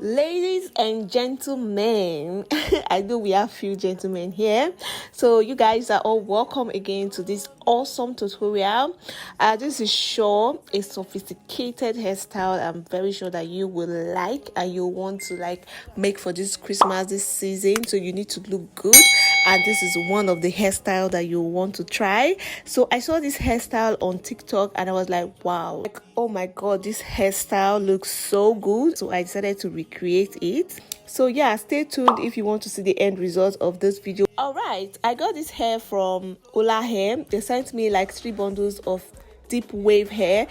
Ladies and gentlemen, I know we have few gentlemen here, so you guys are all welcome again to this awesome tutorial. This is sure a sophisticated hairstyle. I'm very sure that you will like and you want to make for this Christmas, this season, so you need to look good, and this is one of the hairstyle that you want to try. So I saw this hairstyle on TikTok and I was like, wow, oh my god, this hairstyle looks so good. So I decided to recreate it. So yeah, stay tuned if you want to see the end result of this video. All right, I got this hair from ULAHAIR. They sent me like 3 bundles of deep wave hair.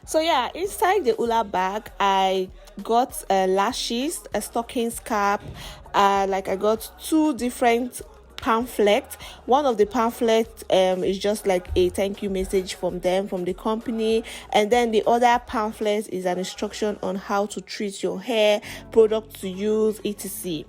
So yeah, inside the ULA bag I got lashes, a stocking cap, I got 2 different pamphlet. One of the pamphlet is just like a thank you message from them, from the company, and then the other pamphlet is an instruction on how to treat your hair, product to use, etc.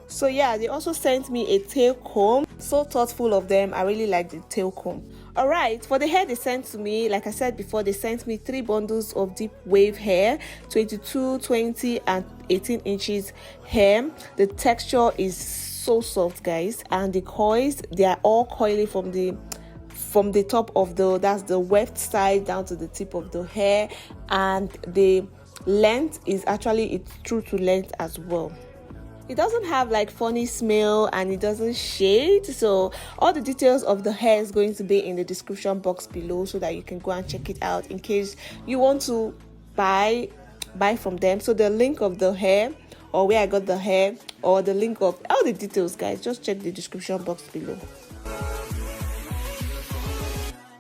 So yeah, they also sent me a tail comb. So thoughtful of them. I really like the tail comb. All right, for the hair they sent to me, like I said before, they sent me 3 bundles of deep wave hair, 22, 20 and 18 inches hair. The texture is so soft, guys, and the coils, they are all coily from the top of that's the weft side down to the tip of the hair, and the length is actually, it's true to length as well. It doesn't have like funny smell and it doesn't shade. So all the details of the hair is going to be in the description box below, so that you can go and check it out in case you want to buy from them. So the link of the hair, or where I got the hair, or the link of all the details, guys, just check the description box below.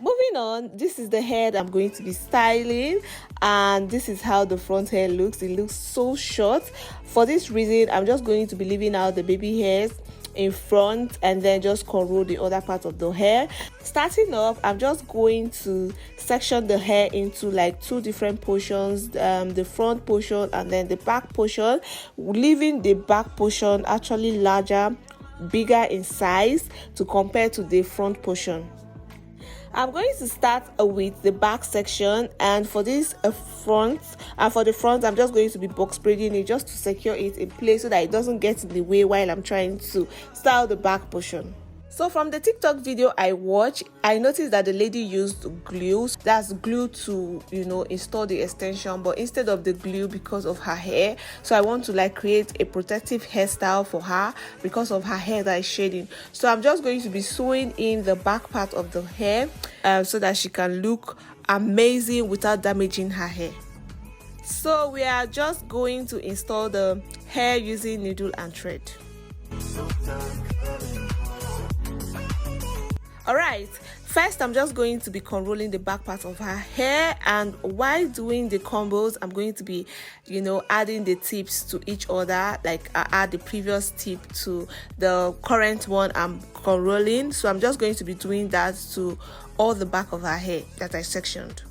Moving on, this is the hair that I'm going to be styling, and this is how the front hair looks. It looks so short. For this reason, I'm just going to be leaving out the baby hairs in front and then just cornrow the other part of the hair. Starting off, I'm just going to section the hair into like 2 different portions, the front portion and then the back portion, leaving the back portion actually larger, bigger in size to compare to the front portion. I'm going to start with the back section, and for this front, and for the front I'm just going to be box braiding it just to secure it in place so that it doesn't get in the way while I'm trying to style the back portion. So from the TikTok video I watched, I noticed that the lady used glue. That's glue to, install the extension, but instead of the glue, because of her hair, so I want to create a protective hairstyle for her because of her hair that is shading. So I'm just going to be sewing in the back part of the hair so that she can look amazing without damaging her hair. So we are just going to install the hair using needle and thread. Alright, first I'm just going to be conrolling the back part of her hair, and while doing the combos I'm going to be adding the tips to each other. Like I add the previous tip to the current one I'm conrolling, so I'm just going to be doing that to all the back of her hair that I sectioned.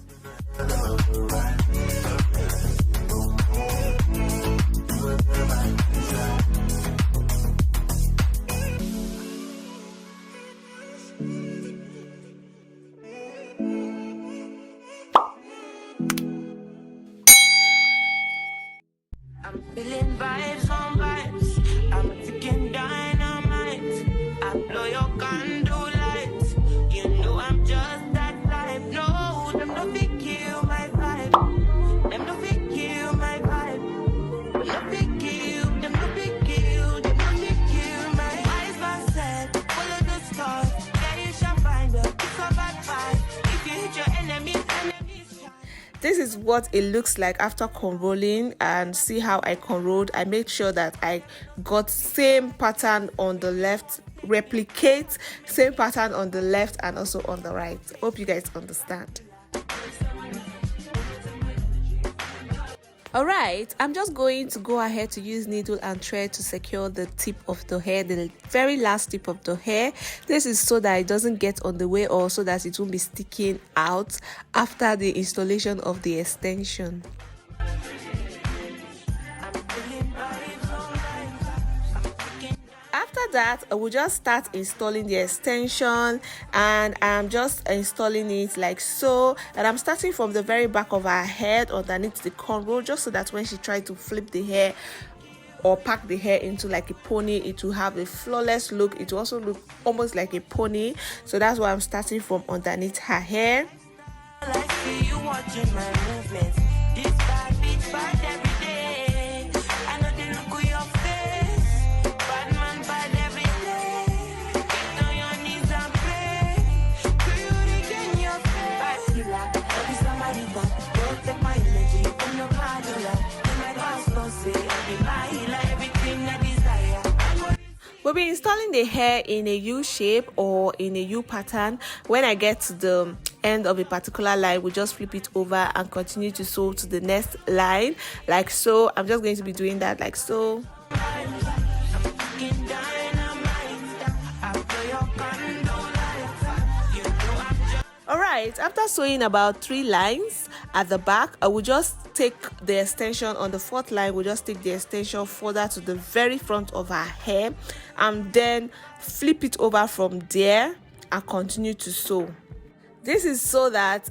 Feeling vibes on vibes. I'm a ticking dynamite. I blow your candle lights. You know I'm just that type. No, them no fit kill my vibe. Them no fit kill my vibe. No fit kill. Them no fit kill. Them no fit kill my eyes. My set. Follow the stars. Yeah, you shall find her. It's a bad vibe. If you hit your enemies. This is what it looks like after conrolling, and see how I conrolled. I made sure that I got same pattern on the left, replicate same pattern on the left and also on the right. Hope you guys understand. Alright, I'm just going to go ahead to use needle and thread to secure the tip of the hair, the very last tip of the hair. This is so that it doesn't get on the way, or so that it won't be sticking out after the installation of the extension. After that, I will just start installing the extension, and I'm just installing it like so. And I'm starting from the very back of her head underneath the cornrow, just so that when she tries to flip the hair or pack the hair into like a pony, it will have a flawless look. It will also look almost like a pony. So that's why I'm starting from underneath her hair. I see you watching my movements. This bad bitch bad every day. I know the look of your face. Bad man bad every day. Get on your knees and pray. Do you regain your face? Bad killer, don't be somebody that don't take my energy from your padula. In my past, don't say I'll be my healer, everything I desire. We'll be installing the hair in a U shape or in a U pattern. When I get to the end of a particular line, we just flip it over and continue to sew to the next line like so. I'm just going to be doing that like so. Alright, after sewing about 3 lines at the back, I will just take the extension on the 4th line. We'll just take the extension further to the very front of her hair and then flip it over from there and continue to sew. This is so that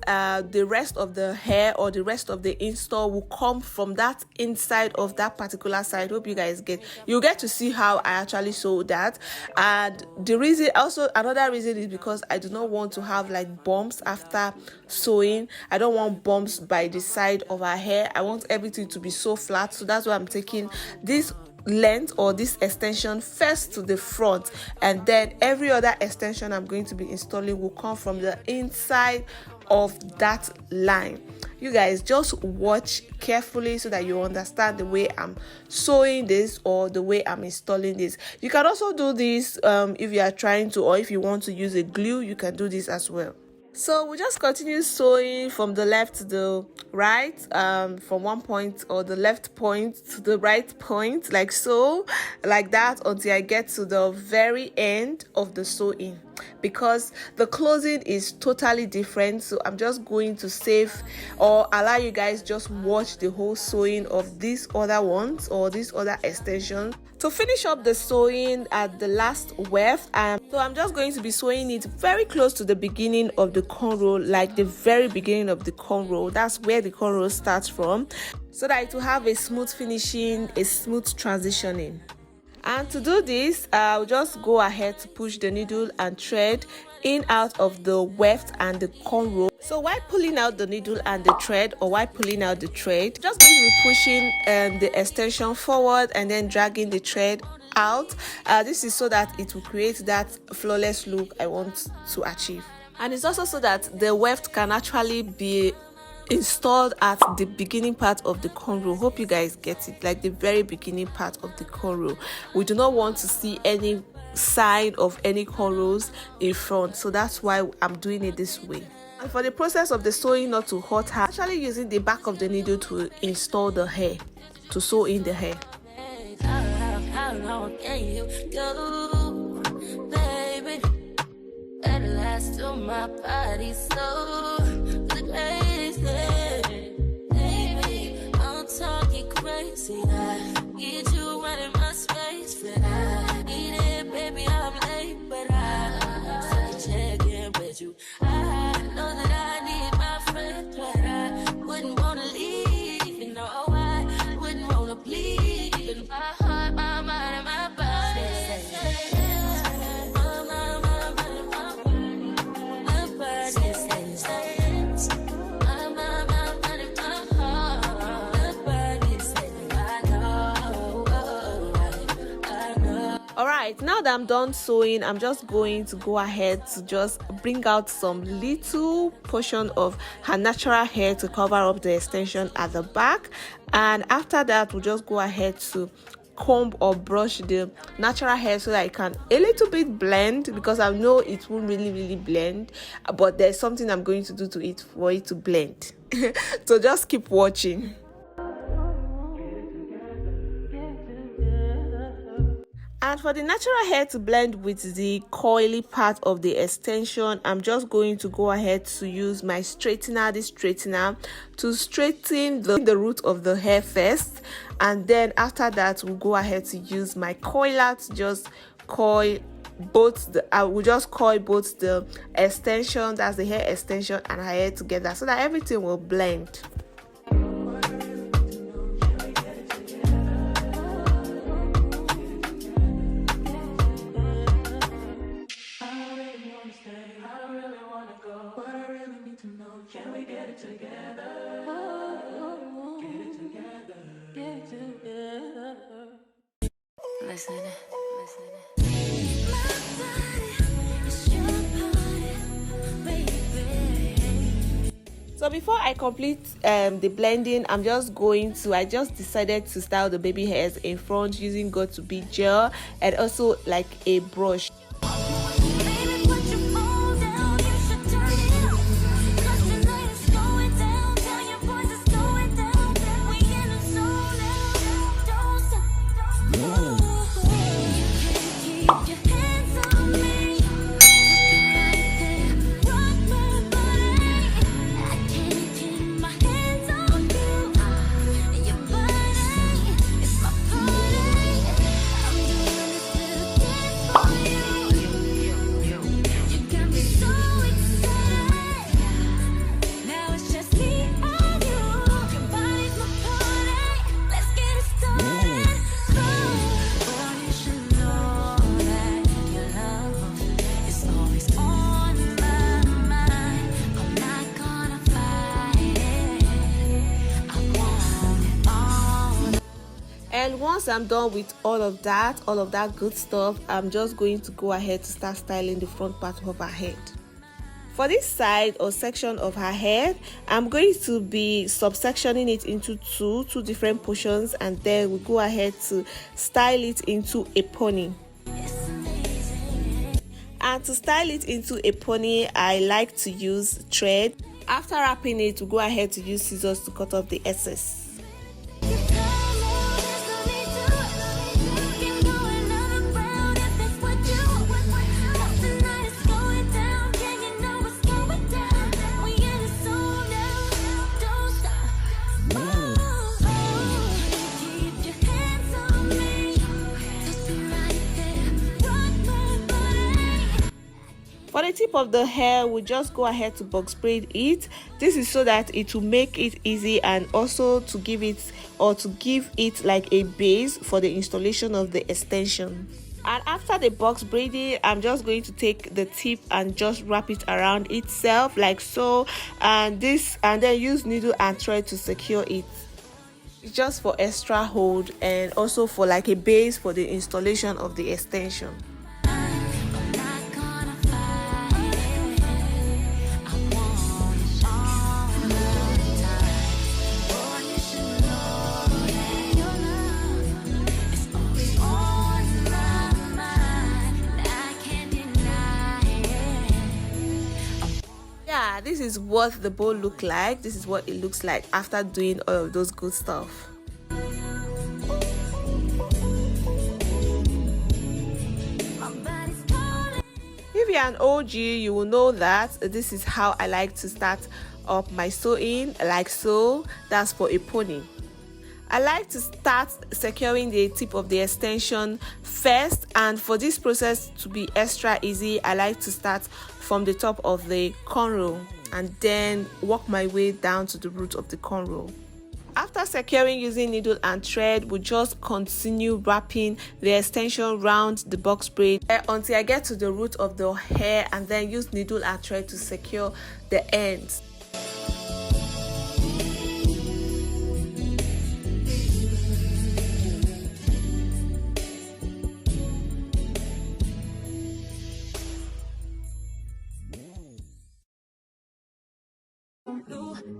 the rest of the hair or the rest of the install will come from that inside of that particular side. Hope you guys get, you get to see how I actually sew that. And the reason, also another reason, is because I do not want to have like bumps after sewing. I don't want bumps by the side of her hair. I want everything to be so flat. So that's why I'm taking this length or this extension first to the front, and then every other extension I'm going to be installing will come from the inside of that line. You guys just watch carefully so that you understand the way I'm sewing this or the way I'm installing this. You can also do this if you are trying to, or if you want to use a glue, you can do this as well. So we just continue sewing from the left to the right, from one point or the left point to the right point, like so, like that, until I get to the very end of the sewing, because the closing is totally different. So I'm just going to save or allow you guys just watch the whole sewing of these other ones or these other extensions to finish up the sewing at the last weft. So I'm just going to be sewing it very close to the beginning of the cornrow, like the very beginning of the cornrow. That's where the cornrow starts from, so that it will have a smooth finishing, a smooth transitioning. And to do this, I'll just go ahead to push the needle and thread in out of the weft and the cornrow. So while pulling out the needle and the thread, or while pulling out the thread, just going to be pushing the extension forward and then dragging the thread out. This is so that it will create that flawless look I want to achieve. And it's also so that the weft can actually be installed at the beginning part of the cornrow. Hope you guys get it, like the very beginning part of the cornrow. We do not want to see any sign of any cornrows in front, so that's why I'm doing it this way. And for the process of the sewing not to hurt her, I'm actually using the back of the needle to install the hair, to sew in the hair. How long can you go, baby? At last to my body so crazy, baby. I'm talking crazy. I get you right in my space, but I need it, baby. I'm late, but I check in with you. I know that I need my friend, but I wouldn't wanna leave. You know I wouldn't wanna bleed in my heart, my mind, and my body. Alright, now that I'm done sewing, I'm just going to go ahead to just bring out some little portion of her natural hair to cover up the extension at the back. And after that, we'll just go ahead to comb or brush the natural hair so that it can a little bit blend, because I know it won't really blend, but there's something I'm going to do to it for it to blend. So just keep watching. And for the natural hair to blend with the coily part of the extension, I'm just going to go ahead to use my straightener, this straightener, to straighten the root of the hair first. And then after that, we'll go ahead to use my coiler to just coil both the I will just coil both the extension, that's the hair extension, and her hair together so that everything will blend. Listen. So before I complete the blending, I just decided to style the baby hairs in front using Got to Be gel and also like a brush. And once I'm done with all of that good stuff, I'm just going to go ahead to start styling the front part of her head. For this side or section of her head, I'm going to be subsectioning it into two different portions, and then we'll go ahead to style it into a pony. And to style it into a pony, I like to use thread. After wrapping it, we'll go ahead to use scissors to cut off the excess. For the tip of the hair, we'll just go ahead to box braid it. This is so that it will make it easy and also to give it like a base for the installation of the extension. And after the box braiding, I'm just going to take the tip and just wrap it around itself like so, and then use needle and thread to secure it. It's just for extra hold and also for like a base for the installation of the extension. This is what the bow look like. This is what it looks like after doing all of those good stuff. If you're an OG, you will know that this is how I like to start up my sewing, like so. That's for a pony. I like to start securing the tip of the extension first, and for this process to be extra easy, I like to start from the top of the cornrow and then work my way down to the root of the cornrow. After securing using needle and thread, we just continue wrapping the extension round the box braid until I get to the root of the hair, and then use needle and thread to secure the ends.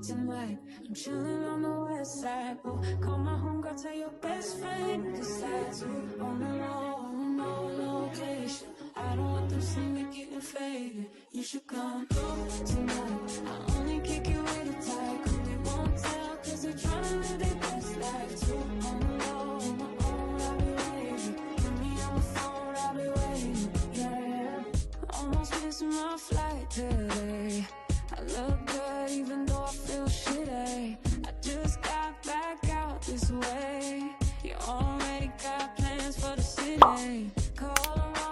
Tonight, I'm chilling on the west side. Oh, call my homegirl, tell your best friend. Decide to on the road, no location. I don't want them seeing me getting faded. You should come through tonight. I only kick you with a tie. Cause they won't tell, cause they're trying to live their best life too. On the road, my own, I'll be waiting. Get me on the phone, I'll be waiting. Yeah, almost missing my flight today. I look good even though I feel shitty. I just got back out this way. You already got plans for the city. Call them all.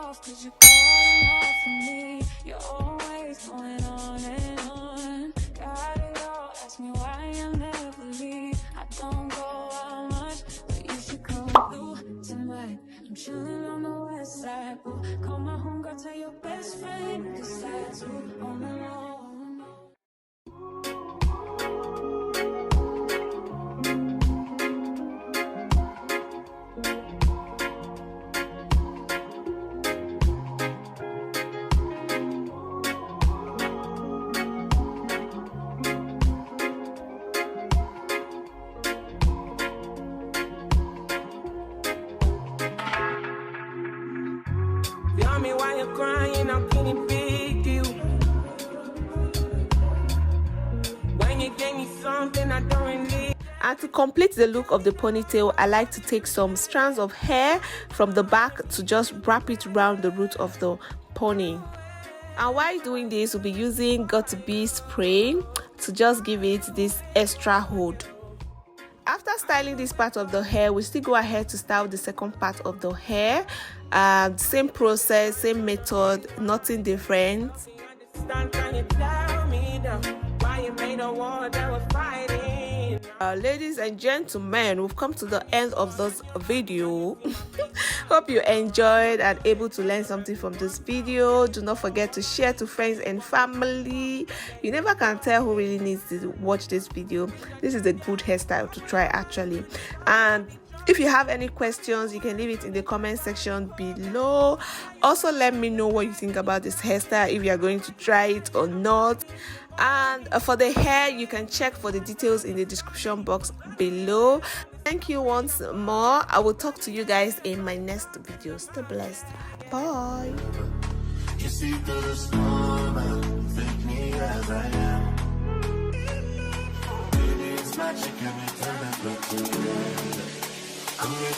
chillin' on the west side. Ooh, call my homegirl, tell your best friend, 'cause that's who on the low. Tell me why you're crying, I'm getting big deal. When you gave me something I don't really. And to complete the look of the ponytail, I like to take some strands of hair from the back to just wrap it around the root of the pony. And while doing this, we'll be using Got to Be spray to just give it this extra hold. After styling this part of the hair, we still go ahead to style the second part of the hair. Same process, same method, nothing different. Can you tell me now why you made a war that was fighting? Ladies and gentlemen, we've come to the end of this video. Hope you enjoyed and able to learn something from this video. Do not forget to share to friends and family. You never can tell who really needs to watch this video. This is a good hairstyle to try actually. And if you have any questions, you can leave it in the comment section below. Also, let me know what you think about this hairstyle, if you are going to try it or not. And for the hair, you can check for the details in the description box below. Thank you once more. I will talk to you guys in my next video. Stay blessed. Bye. You see through the storm and take me as I am. Baby, it's magic and it turn it look to red. I'm your